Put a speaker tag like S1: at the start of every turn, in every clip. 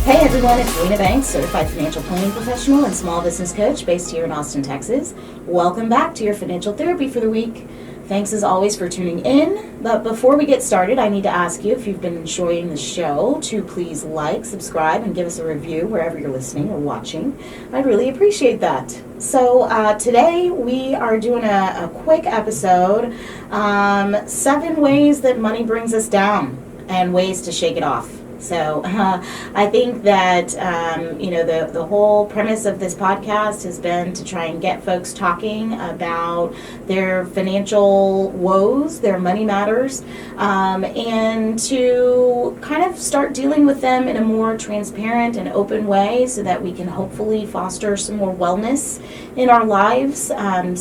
S1: Hey everyone, it's Lena Banks, certified financial planning professional and small business coach based here in Austin, Texas. Welcome back to your financial therapy for the week. Thanks as always for tuning in. But before we get started, I need to ask you if you've been enjoying the show to please like, subscribe, and give us a review wherever you're listening or watching. I'd really appreciate that. So today we are doing a quick episode, 7 ways that money brings us down and ways to shake it off. So I think that, the whole premise of this podcast has been to try and get folks talking about their financial woes, their money matters, and to kind of start dealing with them in a more transparent and open way so that we can hopefully foster some more wellness in our lives,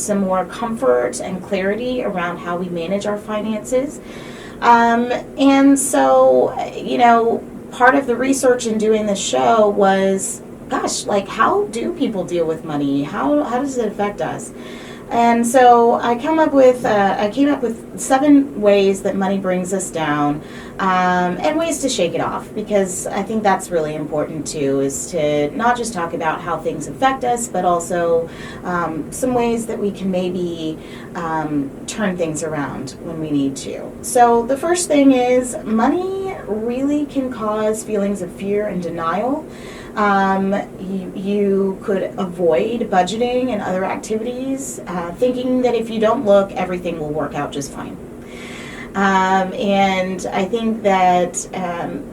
S1: some more comfort and clarity around how we manage our finances. And so, part of the research in doing this show was, how do people deal with money? How does it affect us? And so I came up with 7 ways that money brings us down, and ways to shake it off, because I think that's really important too, is to not just talk about how things affect us, but also some ways that we can maybe turn things around when we need to. So the first thing is, money really can cause feelings of fear and denial. You could avoid budgeting and other activities, thinking that if you don't look, everything will work out just fine. And I think that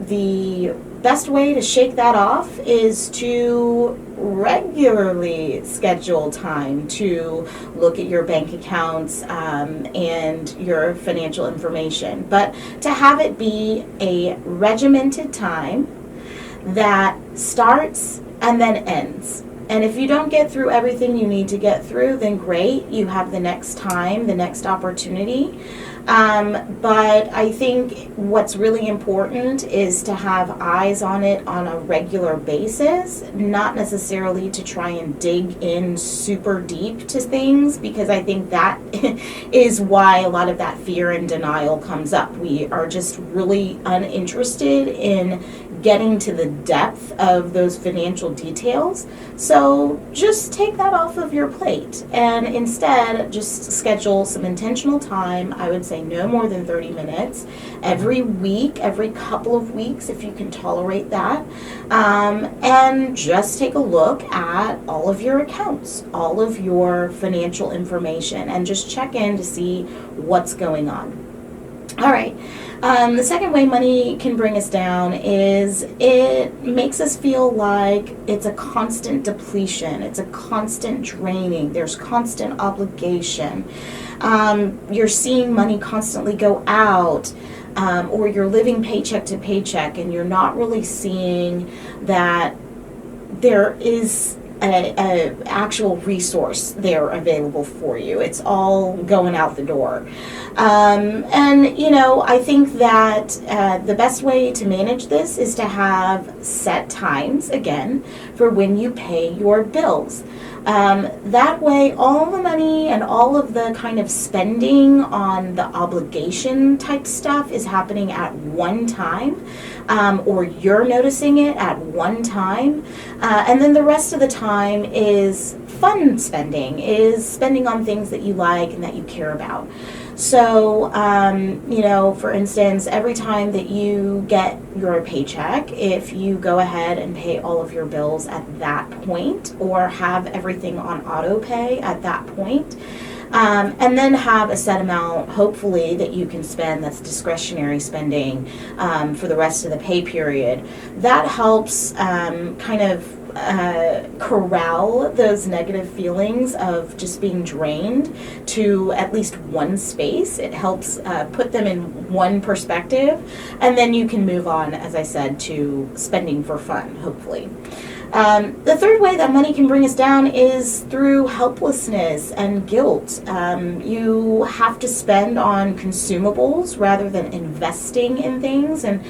S1: the best way to shake that off is to regularly schedule time to look at your bank accounts and your financial information, but to have it be a regimented time that starts and then ends. And if you don't get through everything you need to get through, then great, you have the next time, the next opportunity. But I think what's really important is to have eyes on it on a regular basis, not necessarily to try and dig in super deep to things, because I think that is why a lot of that fear and denial comes up. We are just really uninterested in getting to the depth of those financial details. So just take that off of your plate and instead just schedule some intentional time. I would say no more than 30 minutes every week, every couple of weeks, if you can tolerate that. And just take a look at all of your accounts, all of your financial information, and just check in to see what's going on. All right. The second way money can bring us down is it makes us feel like it's a constant depletion. It's a constant draining. There's constant obligation. You're seeing money constantly go out, or you're living paycheck to paycheck, and you're not really seeing that there is a actual resource there available for you. It's all going out the door. I think that the best way to manage this is to have set times, again, for when you pay your bills. That way, all the money and all of the kind of spending on the obligation type stuff is happening at one time, or you're noticing it at one time. And then the rest of the time is fun spending, is spending on things that you like and that you care about. So, for instance, every time that you get your paycheck, if you go ahead and pay all of your bills at that point, or have everything on auto pay at that point, and then have a set amount, hopefully, that you can spend that's discretionary spending for the rest of the pay period, that helps corral those negative feelings of just being drained to at least one space. It helps put them in one perspective, and then you can move on, as I said, to spending for fun, hopefully. The third way that money can bring us down is through helplessness and guilt. You have to spend on consumables rather than investing in things, and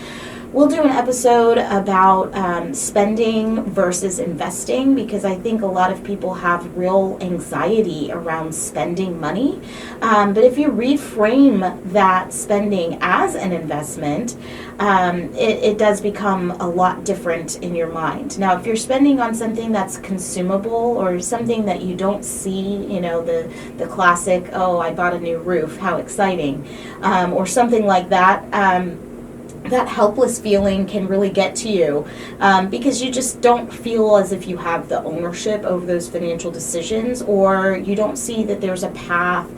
S1: We'll do an episode about spending versus investing, because I think a lot of people have real anxiety around spending money. But if you reframe that spending as an investment, it does become a lot different in your mind. Now, if you're spending on something that's consumable or something that you don't see, the classic, oh, I bought a new roof, how exciting, or something like that, that helpless feeling can really get to you, because you just don't feel as if you have the ownership over those financial decisions, or you don't see that there's a path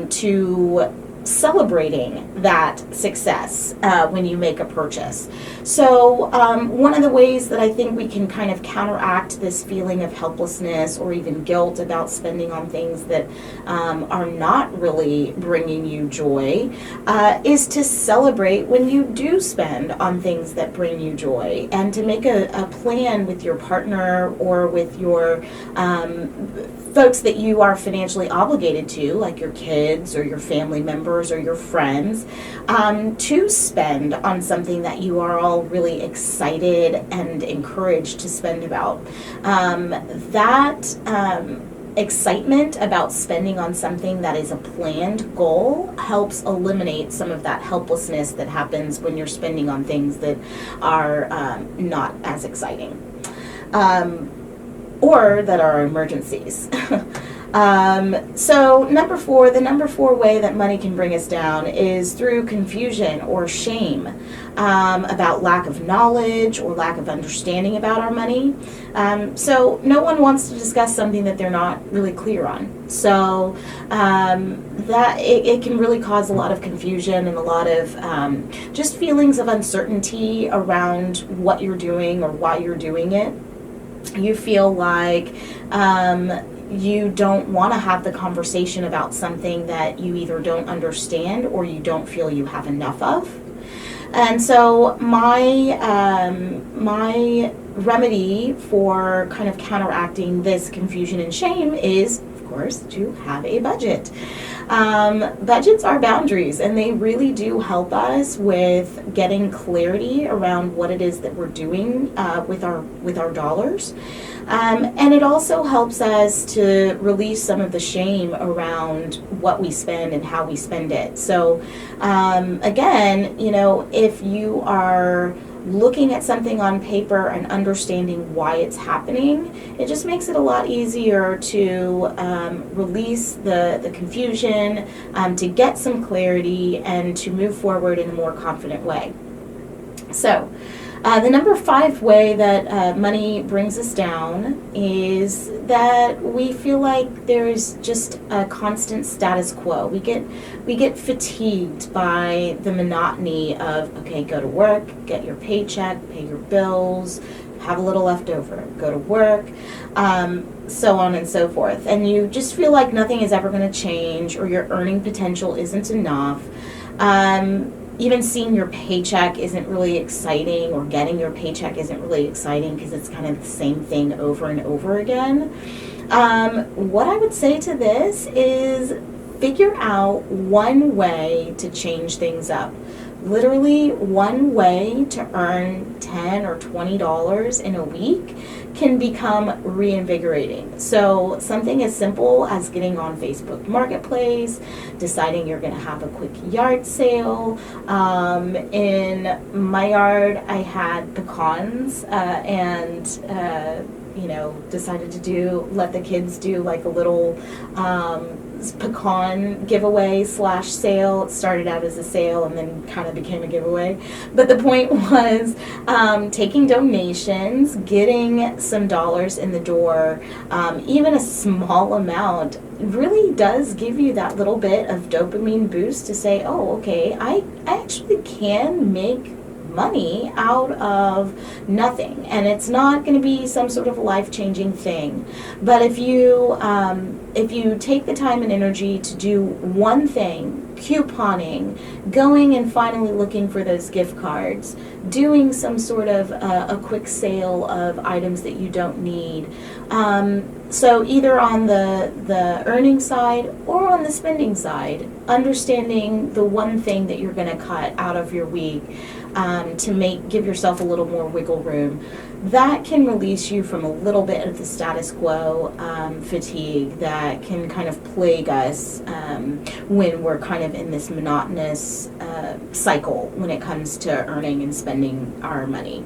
S1: to celebrating that success when you make a purchase. So one of the ways that I think we can kind of counteract this feeling of helplessness or even guilt about spending on things that are not really bringing you joy is to celebrate when you do spend on things that bring you joy, and to make a plan with your partner or with your folks that you are financially obligated to, like your kids or your family members or your friends, to spend on something that you are all really excited and encouraged to spend about. Excitement about spending on something that is a planned goal helps eliminate some of that helplessness that happens when you're spending on things that are not as exciting. Or that are emergencies. So the number four way that money can bring us down is through confusion or shame about lack of knowledge or lack of understanding about our money. So no one wants to discuss something that they're not really clear on. So that it can really cause a lot of confusion and a lot of just feelings of uncertainty around what you're doing or why you're doing it. You feel like you don't want to have the conversation about something that you either don't understand or you don't feel you have enough of. And so my remedy for kind of counteracting this confusion and shame is, of course, to have a budget. Budgets are boundaries, and they really do help us with getting clarity around what it is that we're doing with our dollars. And it also helps us to release some of the shame around what we spend and how we spend it. So again, if you are looking at something on paper and understanding why it's happening, it just makes it a lot easier to release the confusion, to get some clarity, and to move forward in a more confident way. So the number 5 way that money brings us down is that we feel like there's just a constant status quo. We get fatigued by the monotony of, okay, go to work, get your paycheck, pay your bills, have a little left over, go to work, so on and so forth. And you just feel like nothing is ever going to change, or your earning potential isn't enough. Even seeing your paycheck isn't really exciting, or getting your paycheck isn't really exciting because it's kind of the same thing over and over again. What I would say to this is figure out one way to change things up. Literally one way to earn $10 or $20 in a week can become reinvigorating. So something as simple as getting on Facebook Marketplace, deciding you're going to have a quick yard sale. In my yard, I had pecans and decided to let the kids do like a little pecan giveaway / sale. It started out as a sale and then kind of became a giveaway. But the point was taking donations, getting some dollars in the door, even a small amount really does give you that little bit of dopamine boost to say, oh, okay, I actually can make money out of nothing, and it's not going to be some sort of life-changing thing. But if you take the time and energy to do one thing, couponing, going and finally looking for those gift cards, doing some sort of a quick sale of items that you don't need, so either on the earning side or on the spending side, understanding the one thing that you're going to cut out of your week to give yourself a little more wiggle room, that can release you from a little bit of the status quo fatigue that can kind of plague us when we're kind of in this monotonous cycle when it comes to earning and spending our money.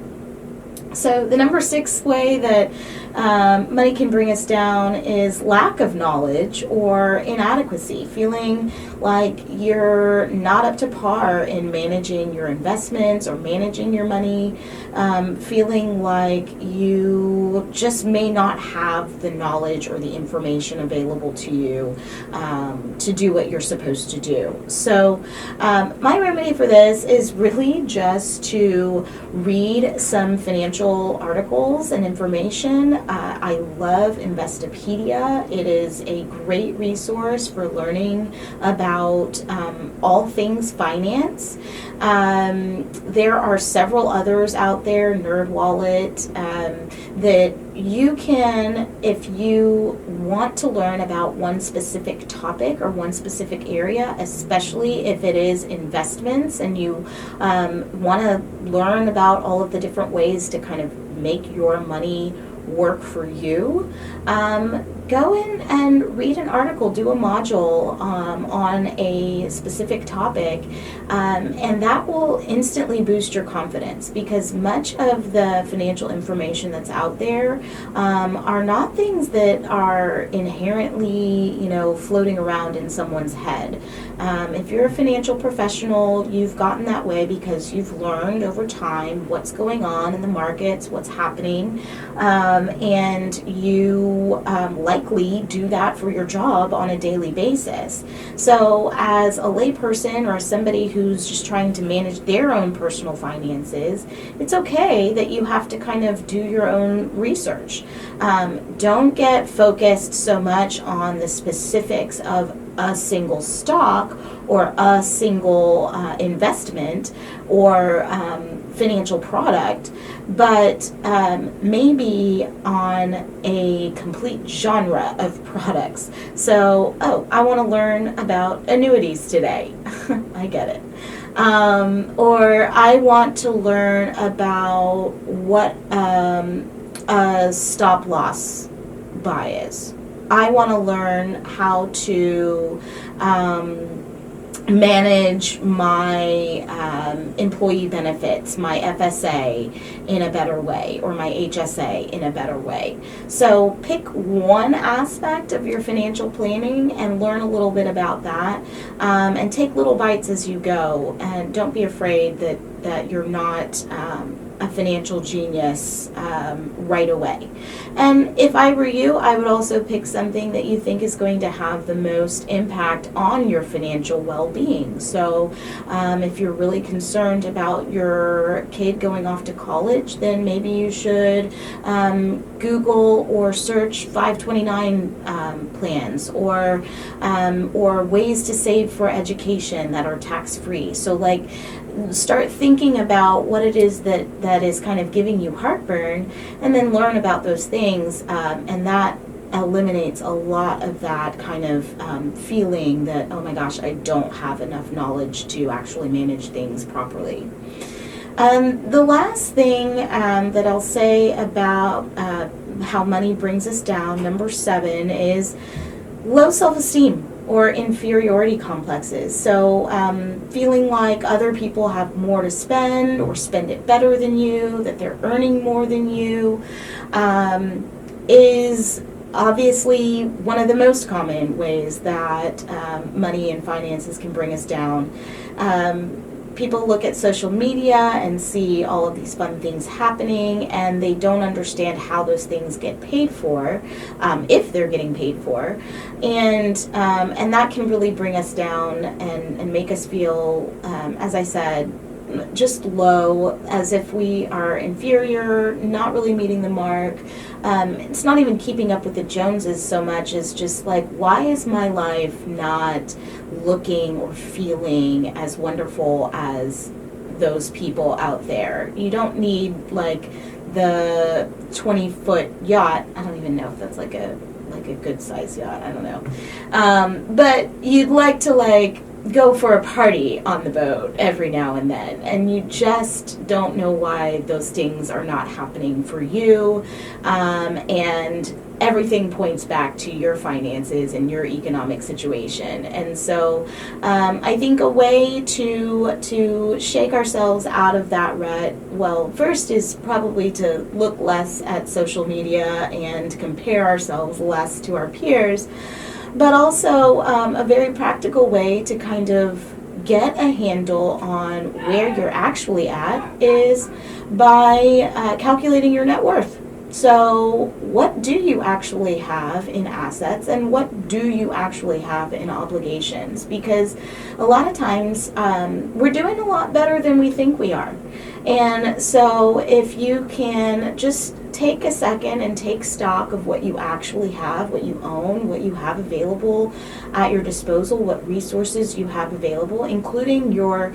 S1: So the number 6 way that money can bring us down is lack of knowledge or inadequacy, feeling like you're not up to par in managing your investments or managing your money, feeling like you just may not have the knowledge or the information available to you to do what you're supposed to do. So my remedy for this is really just to read some financial articles and information. I love Investopedia. It is a great resource for learning about all things finance. There are several others out there, NerdWallet, that you can, if you want to learn about one specific topic or one specific area, especially if it is investments and you want to learn about all of the different ways to kind of make your money work for you, go in and read an article, do a module on a specific topic, and that will instantly boost your confidence, because much of the financial information that's out there are not things that are inherently, floating around in someone's head. If you're a financial professional, you've gotten that way because you've learned over time what's going on in the markets, what's happening, and you likely do that for your job on a daily basis. So as a layperson or somebody who's just trying to manage their own personal finances, it's okay that you have to kind of do your own research. Don't get focused so much on the specifics of a single stock or a single investment or financial product, but maybe on a complete genre of products. So, I want to learn about annuities today. I get it. Or I want to learn about what a stop loss buy is. I want to learn how to manage my employee benefits, my FSA in a better way, or my HSA in a better way. So pick one aspect of your financial planning and learn a little bit about that, and take little bites as you go, and don't be afraid that you're not a financial genius right away. And if I were you, I would also pick something that you think is going to have the most impact on your financial well-being. So if you're really concerned about your kid going off to college, then maybe you should Google or search 529 plans, or ways to save for education that are tax-free. So start thinking about what it is that is kind of giving you heartburn, and then learn about those things, and that eliminates a lot of that kind of feeling that, oh my gosh, I don't have enough knowledge to actually manage things properly. The last thing that I'll say about how money brings us down, number 7, is low self-esteem or inferiority complexes. So feeling like other people have more to spend or spend it better than you, that they're earning more than you, is obviously one of the most common ways that money and finances can bring us down. People look at social media and see all of these fun things happening, and they don't understand how those things get paid for, if they're getting paid for, and that can really bring us down and make us feel, as I said, just low, as if we are inferior, not really meeting the mark. It's not even keeping up with the Joneses so much as just like, why is my life not looking or feeling as wonderful as those people out there? You don't need the 20-foot yacht. I don't even know if that's like a good size yacht. I don't know. But you'd like to go for a party on the boat every now and then, and you just don't know why those things are not happening for you, and everything points back to your finances and your economic situation. And so I think a way to shake ourselves out of that rut, well, first is probably to look less at social media and compare ourselves less to our peers, but also a very practical way to kind of get a handle on where you're actually at is by calculating your net worth. So what do you actually have in assets, and what do you actually have in obligations? Because a lot of times we're doing a lot better than we think we are. And so if you can just take a second and take stock of what you actually have, what you own, what you have available at your disposal, what resources you have available, including your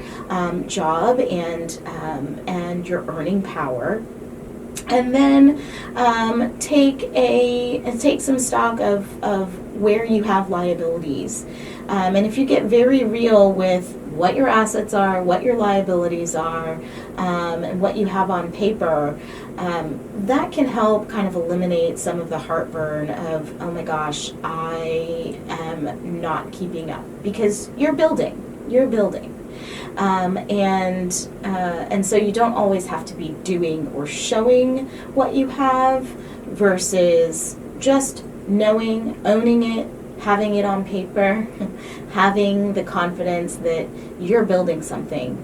S1: job and your earning power. And then take some stock of where you have liabilities. And if you get very real with what your assets are, what your liabilities are, and what you have on paper, that can help kind of eliminate some of the heartburn of, oh my gosh, I am not keeping up. Because you're building. And so you don't always have to be doing or showing what you have versus just knowing, owning it, having it on paper, having the confidence that you're building something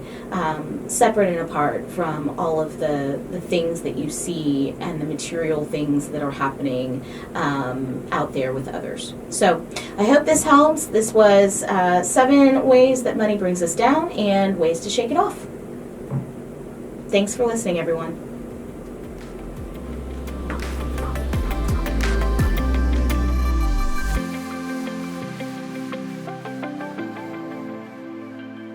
S1: separate and apart from all of the things that you see and the material things that are happening out there with others. So I hope this helps. This was 7 ways that money brings us down and ways to shake it off. Thanks for listening, everyone.